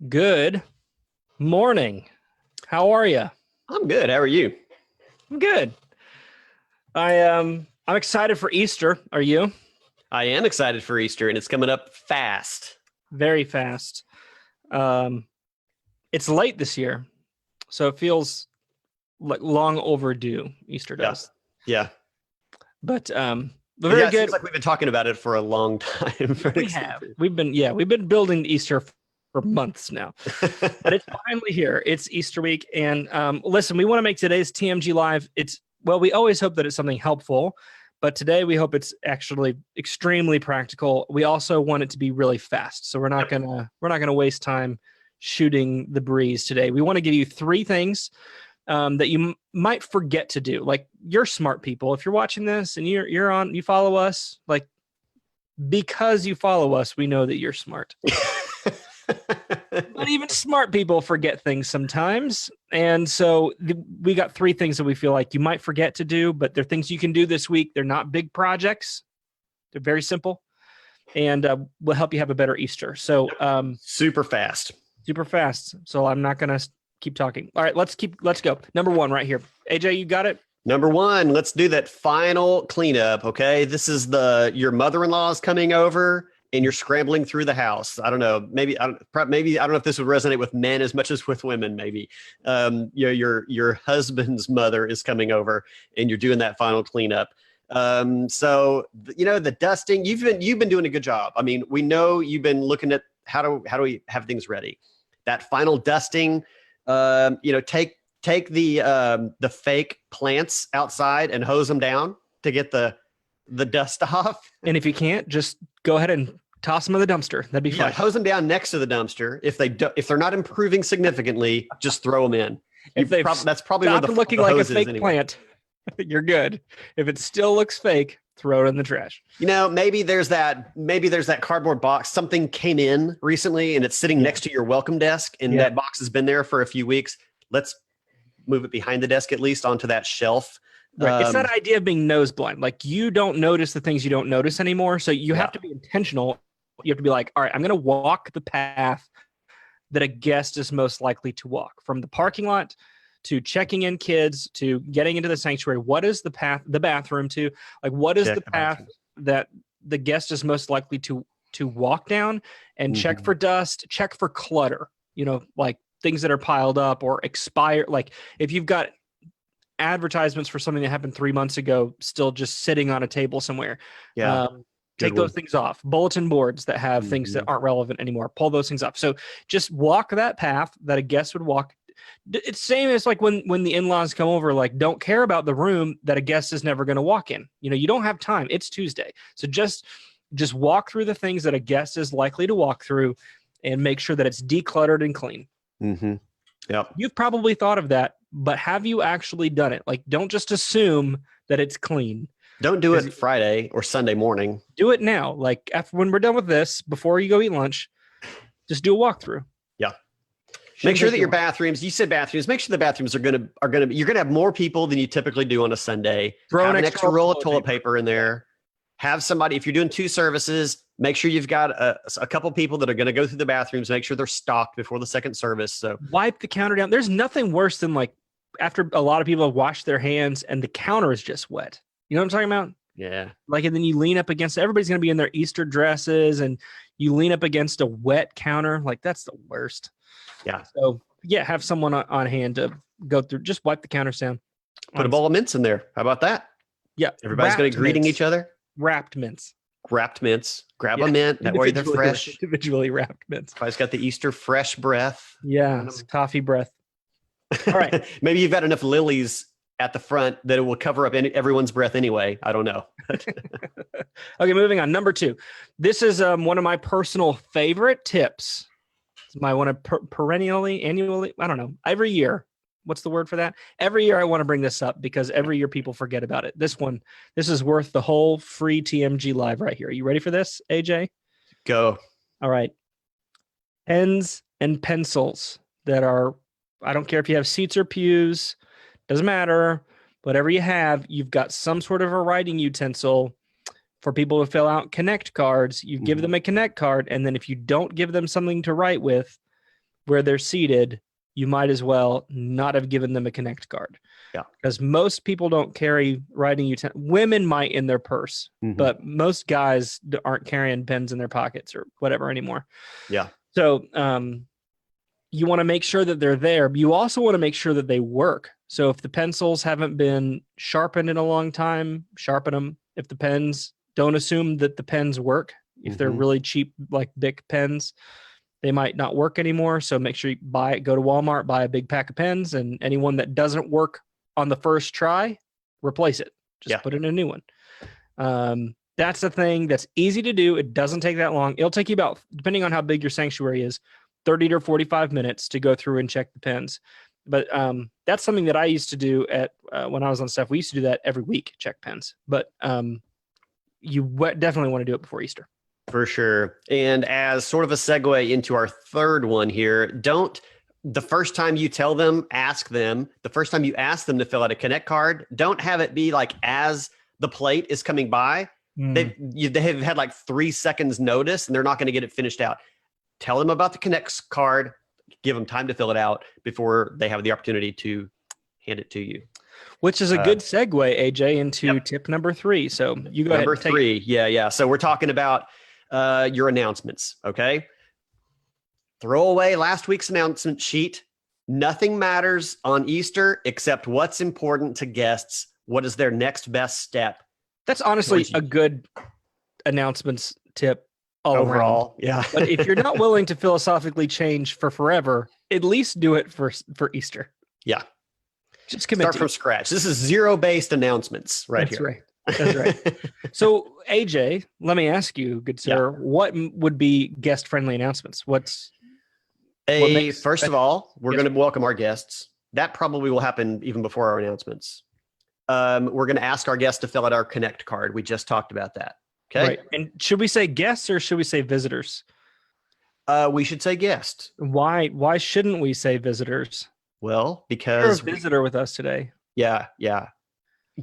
Good morning. How are you? I'm good. How are you? I'm good. I'm excited for Easter. Are you? I am excited for Easter, and it's coming up fast. Very fast. Um, it's late this year, so it feels like long overdue. Easter Yeah, does, yeah, but yeah. very It good. seems like we've been talking about it for a long time. For an We extended have. We've been building Easter for months now, but period. it's finally here. It's Easter week, and listen, we want to make today's TMG live. We always hope that it's something helpful, but today we hope it's actually extremely practical. We also want it to be really fast, so we're not Yep. gonna waste time shooting the breeze today. We want to give you three things that you might forget to do. Like, you're smart people. If you're watching this and you follow us, like, because you follow us, we know that you're smart. But even smart people forget things sometimes. And so we got three things that we feel like you might forget to do, but they're things you can do this week. They're not big projects. They're very simple, and will help you have a better Easter. So Super fast. super fast. So I'm not going to keep talking. All right, let's go. Number one right here. AJ, you got it? Number one, let's do that final cleanup. Okay, this is your mother-in-law is coming over, and you're scrambling through the house. I don't know. Maybe I don't know if this would resonate with men as much as with women. Maybe your husband's mother is coming over, and you're doing that final cleanup. The dusting. You've been doing a good job. I mean, we know you've been looking at how do we have things ready. That final dusting. Take the fake plants outside and hose them down to get the dust off. And if you can't, just go ahead and toss them in the dumpster. That'd be fine. Hose them down next to the dumpster. If they're not improving significantly, just throw them in. That's probably where stopped looking the like a hose is fake anyway. plant, you're good. If it still looks fake, throw it in the trash. Maybe there's that cardboard box. Something came in recently and it's sitting next to your welcome desk, and that box has been there for a few weeks. Let's move it behind the desk, at least onto that shelf. Right. It's that idea of being nose blind. Like, you don't notice the things you don't notice anymore. So you have to be intentional. You have to be like, all right, I'm going to walk the path that a guest is most likely to walk, from the parking lot to checking in kids to getting into the sanctuary. What is the path, the bathroom to, like, what is the path that the guest is most likely to walk down, and check for dust, check for clutter, like things that are piled up or expired. Like, if you've got advertisements for something that happened 3 months ago still just sitting on a table somewhere, take those things off. Bulletin boards that have things that aren't relevant anymore, pull those things off. So just walk that path that a guest would walk. It's same as like when the in-laws come over, like, don't care about the room that a guest is never going to walk in. You don't have time. It's Tuesday. So just walk through the things that a guest is likely to walk through, and make sure that it's decluttered and clean. Yep. You've probably thought of that, but have you actually done it? Like, don't just assume that it's clean. Don't do it Friday or Sunday morning. Do it now. Like, when we're done with this, before you go eat lunch, just do a walkthrough. Yeah. Make sure that your bathrooms, you said bathrooms, make sure the bathrooms you're going to have more people than you typically do on a Sunday. Throw an extra roll of toilet paper in there. Have somebody, if you're doing 2 services, make sure you've got a couple people that are going to go through the bathrooms, make sure they're stocked before the second service. So wipe the counter down. There's nothing worse than, like, after a lot of people have washed their hands and the counter is just wet. You know what I'm talking about? Yeah. Like, and then you lean up against, everybody's going to be in their Easter dresses, and you lean up against a wet counter. Like, that's the worst. Yeah. So have someone on hand to go through, just wipe the counters down. Put a bowl of mints in there. How about that? Yeah. Everybody's going to be greeting each other. Wrapped mints. Grab a mint. That way they're fresh. Individually wrapped mints. Everybody's got the Easter fresh breath. Yeah. It's coffee breath. All right. Maybe you've got enough lilies at the front that it will cover up everyone's breath anyway. I don't know. Okay, moving on. Number 2. This is one of my personal favorite tips. It's my one of annually, I don't know, every year. What's the word for that? Every year I want to bring this up because every year people forget about it. This is worth the whole free TMG live right here. Are you ready for this, AJ? Go. All right. Pens and pencils that are, I don't care if you have seats or pews, doesn't matter. Whatever you have, you've got some sort of a writing utensil for people to fill out Connect cards. You give them a Connect card, and then if you don't give them something to write with, where they're seated, you might as well not have given them a Connect card. Yeah. Because most people don't carry writing utensils. Women might in their purse, Mhm. but most guys aren't carrying pens in their pockets or whatever anymore. Yeah. So you want to make sure that they're there. But you also want to make sure that they work. So if the pencils haven't been sharpened in a long time, sharpen them. If the pens, don't assume that the pens work. If they're Mhm. really cheap, like Bic pens, they might not work anymore. So make sure you go to Walmart, buy a big pack of pens, and anyone that doesn't work on the first try, replace it. Just put in a new one. That's the thing that's easy to do. It doesn't take that long. It'll take you about, depending on how big your sanctuary is, 30 to 45 minutes to go through and check the pens. But that's something that I used to do at when I was on staff. We used to do that every week, check pens. But you definitely want to do it before Easter. For sure. And as sort of a segue into our third one here, the first time you tell them, ask them, the first time you ask them to fill out a Connect card, don't have it be like as the plate is coming by, they have had like 3 seconds notice and they're not going to get it finished out. Tell them about the Connect card, give them time to fill it out before they have the opportunity to hand it to you. Which is a good segue, AJ, into tip number 3. So you go ahead. Number 3. Yeah. So we're talking about your announcements. Okay. Throw away last week's announcement sheet. Nothing matters on Easter except what's important to guests. What is their next best step? That's honestly a good announcements tip overall. Around. Yeah. But if you're not willing to philosophically change for forever, at least do it for Easter. Yeah. Just commit. Start from scratch. This is zero-based announcements right That's here. Right. That's right. So, AJ, let me ask you, good sir, what would be guest-friendly announcements? First of all, we're going to welcome our guests. That probably will happen even before our announcements. We're going to ask our guests to fill out our Connect card. We just talked about that. Okay. Right. And should we say guests or should we say visitors? We should say guests. Why shouldn't we say visitors? Well, because you're a visitor with us today. Yeah.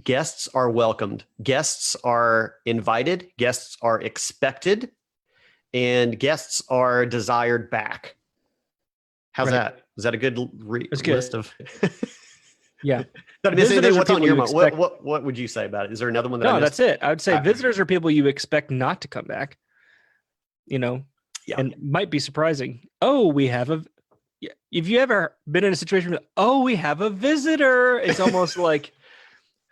Guests are welcomed. Guests are invited. Guests are expected. And guests are desired back. How's that? Is that a good list of? Yeah. What's on your mind? What would you say about it? Is there another one? No, that's it. I would say visitors are people you expect not to come back. And it might be surprising. Oh, we have if you ever been in a situation where, we have a visitor, it's almost like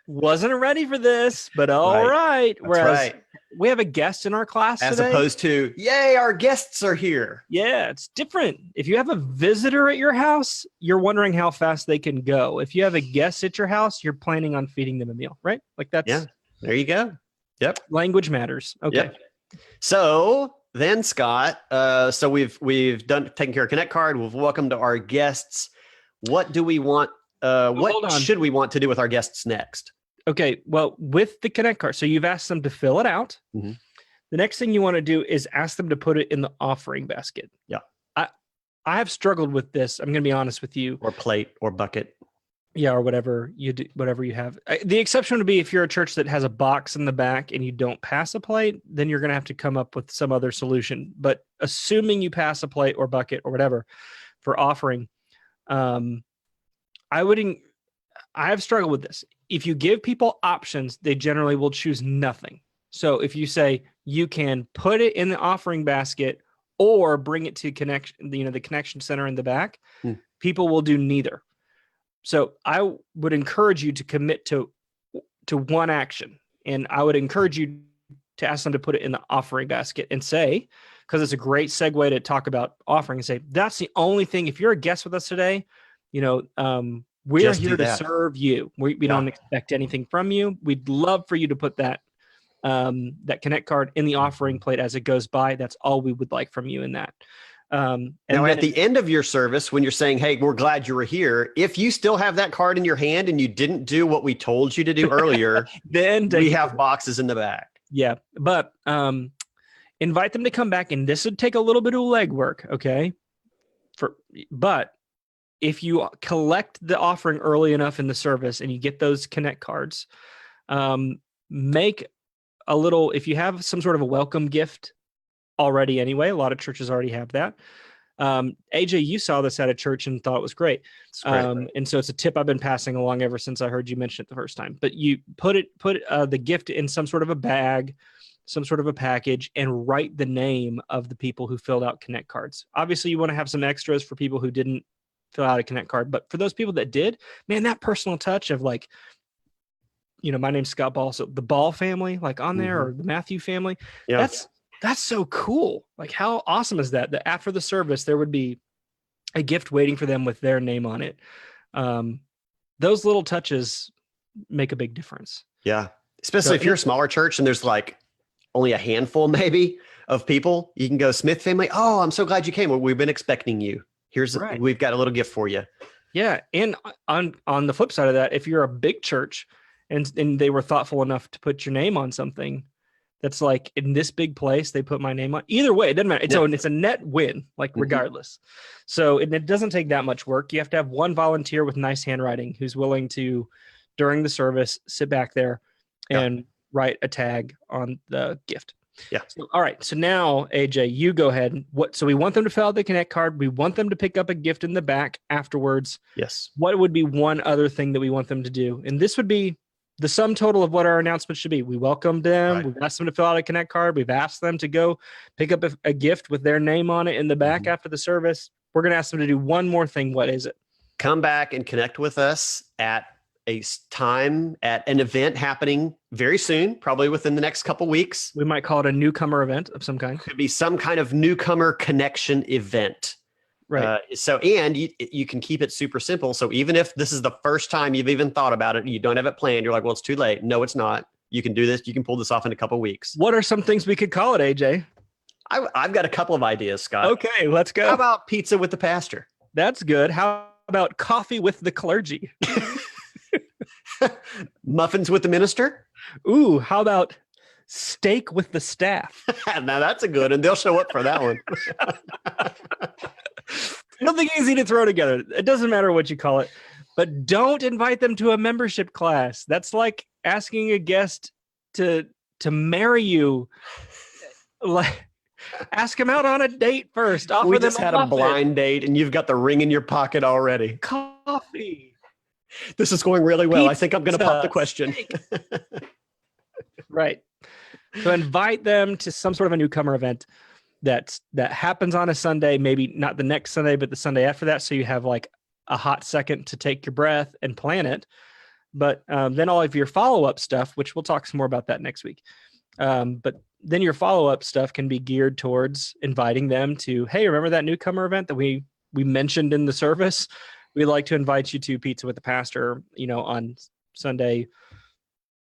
wasn't ready for this, but all right. Whereas we have a guest in our class as today. Opposed to, yay, our guests are here. Yeah, it's different. If you have a visitor at your house, you're wondering how fast they can go. If you have a guest at your house, you're planning on feeding them a meal, right? Like that's there you go. Yep. Language matters. Okay. Yep. So then, Scott, so we've taken care of Connect card. We've welcomed our guests. What do we want? What should we want to do with our guests next? Okay, well, with the Connect card, so you've asked them to fill it out. Mm-hmm. The next thing you want to do is ask them to put it in the offering basket. Yeah. I have struggled with this. I'm going to be honest with you. Or plate or bucket. Yeah, or whatever you do, whatever you have. The exception would be if you're a church that has a box in the back and you don't pass a plate, then you're going to have to come up with some other solution. But assuming you pass a plate or bucket or whatever for offering, I have struggled with this. If you give people options, they generally will choose nothing. So if you say you can put it in the offering basket or bring it to the connection center in the back, people will do neither. So I would encourage you to commit to one action, and I would encourage you to ask them to put it in the offering basket and say, because it's a great segue to talk about offering, and say that's the only thing. If you're a guest with us today, we're here to serve you. We don't expect anything from you. We'd love for you to put that Connect card in the offering plate as it goes by. That's all we would like from you in that. And now, at the end of your service, when you're saying, hey, we're glad you were here, if you still have that card in your hand and you didn't do what we told you to do earlier, then we have boxes in the back. Yeah. But invite them to come back, and this would take a little bit of legwork. Okay. But if you collect the offering early enough in the service and you get those Connect cards, make a little, if you have some sort of a welcome gift already anyway, a lot of churches already have that. AJ, you saw this at a church and thought it was great. It's great. And so it's a tip I've been passing along ever since I heard you mention it the first time. But you put the gift in some sort of a bag, some sort of a package, and write the name of the people who filled out Connect cards. Obviously, you want to have some extras for people who didn't fill out a Connect card, but for those people that did, man, that personal touch of like, my name's Scott Ball, so the Ball family, like on there, or the Matthew family, Yeah. that's so cool. Like, how awesome is that? That after the service, there would be a gift waiting for them with their name on it. Those little touches make a big difference. Yeah. Especially if you're a smaller church and there's like only a handful maybe of people, you can go, Smith family. Oh, I'm so glad you came. Well, we've been expecting you. We've got a little gift for you. Yeah. And on the flip side of that, if you're a big church and they were thoughtful enough to put your name on something, that's like, in this big place, they put my name on. Either way, it doesn't matter. It's a net win, like regardless. So it doesn't take that much work. You have to have one volunteer with nice handwriting who's willing to, during the service, sit back there and write a tag on the gift. Yeah. So, all right. So now, AJ, you go ahead. So we want them to fill out the Connect card. We want them to pick up a gift in the back afterwards. Yes. What would be one other thing that we want them to do? And this would be the sum total of what our announcement should be. We welcomed them. Right. We've asked them to fill out a Connect card. We've asked them to go pick up a gift with their name on it in the back after the service. We're going to ask them to do one more thing. What is it? Come back and connect with us at a time at an event happening very soon, probably within the next couple weeks. We might call it a newcomer event of some kind. Could be some kind of newcomer connection event. Right. And you can keep it super simple. So even if this is the first time you've even thought about it and you don't have it planned, you're like, well, it's too late. No, it's not. You can do this. You can pull this off in a couple of weeks. What are some things we could call it, AJ? I've got a couple of ideas, Scott. Okay, let's go. How about pizza with the pastor? That's good. How about coffee with the clergy? Muffins with the minister? Ooh, how about steak with the staff? Now that's a good one. They'll show up for that one. Nothing easy to throw together. It doesn't matter what you call it, but don't invite them to a membership class. That's like asking a guest to marry you. Like, ask them out on a date first. We just had a blind date and you've got the ring in your pocket already. Coffee. This is going really well. I think I'm going to pop the question. Right. So invite them to some sort of a newcomer event that happens on a Sunday, maybe not the next Sunday, but the Sunday after that. So you have like a hot second to take your breath and plan it. But then all of your follow-up stuff, which we'll talk some more about that next week. But then your follow-up stuff can be geared towards inviting them to, hey, remember that newcomer event that we mentioned in the service? We'd like to invite you to Pizza with the Pastor, on Sunday,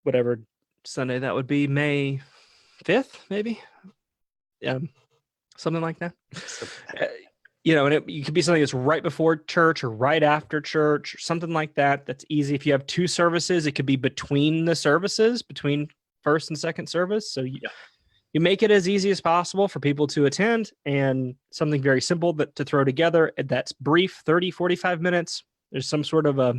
whatever Sunday that would be, May 5th, maybe. Something like that. And it could be something that's right before church or right after church, or something like that. That's easy. If you have two services, it could be between the services, between first and second service. So you make it as easy as possible for people to attend, and something very simple to throw together that's brief, 30, 45 minutes. There's some sort of a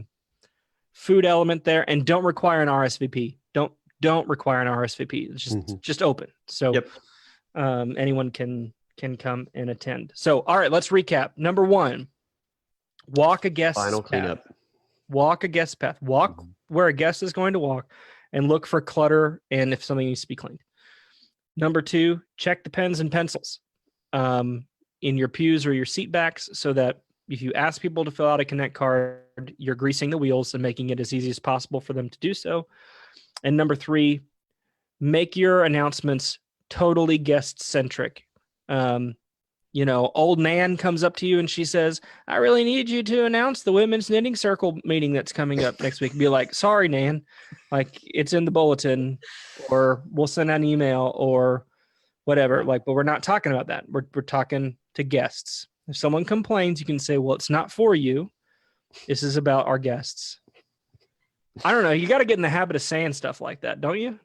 food element there, and don't require an RSVP. Don't require an RSVP. It's just open. So anyone can come and attend. So, all right, let's recap. Number 1, walk a guest Final cleanup. Walk a guest path. Walk where a guest is going to walk and look for clutter and if something needs to be cleaned. Number 2, check the pens and pencils in your pews or your seat backs so that if you ask people to fill out a Connect card, you're greasing the wheels and making it as easy as possible for them to do so. And number 3, make your announcements totally guest-centric. Old Nan comes up to you and she says, I really need you to announce the Women's Knitting Circle meeting that's coming up next week. Be like, sorry, Nan, like it's in the bulletin, or we'll send an email or whatever. Like, but we're not talking about that. We're talking to guests. If someone complains, you can say, well, it's not for you. This is about our guests. I don't know. You got to get in the habit of saying stuff like that, don't you?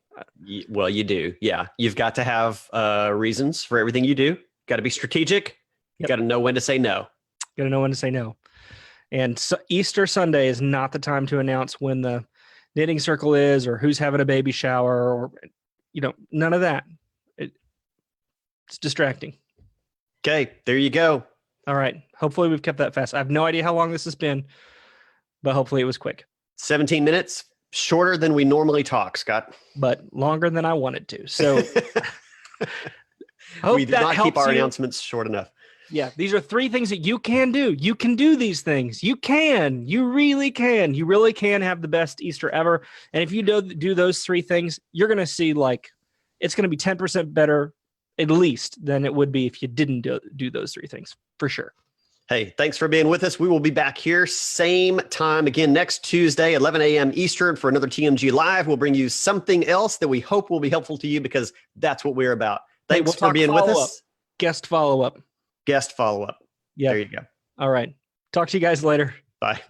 Well, you do. Yeah. You've got to have reasons for everything you do. Got to be strategic. You got to know when to say no. Got to know when to say no. And so Easter Sunday is not the time to announce when the knitting circle is or who's having a baby shower or, none of that. It's distracting. Okay. There you go. All right. Hopefully we've kept that fast. I have no idea how long this has been, but hopefully it was quick. 17 minutes, shorter than we normally talk, Scott. But longer than I wanted to. So hope We did that not keep helps our you. announcements short enough. Yeah, these are 3 things that you can do. You can do these things. You can. You really can. You really can have the best Easter ever. And if you do those 3 things, you're going to see like it's going to be 10% better at least than it would be if you didn't do those 3 things, for sure. Hey, thanks for being with us. We will be back here same time again next Tuesday, 11 a.m. Eastern for another TMG Live. We'll bring you something else that we hope will be helpful to you because that's what we're about. Hey, Thanks we'll for talk being with follow-up. us. Guest follow-up. Guest follow-up. Yeah. There you go. All right. Talk to you guys later. Bye.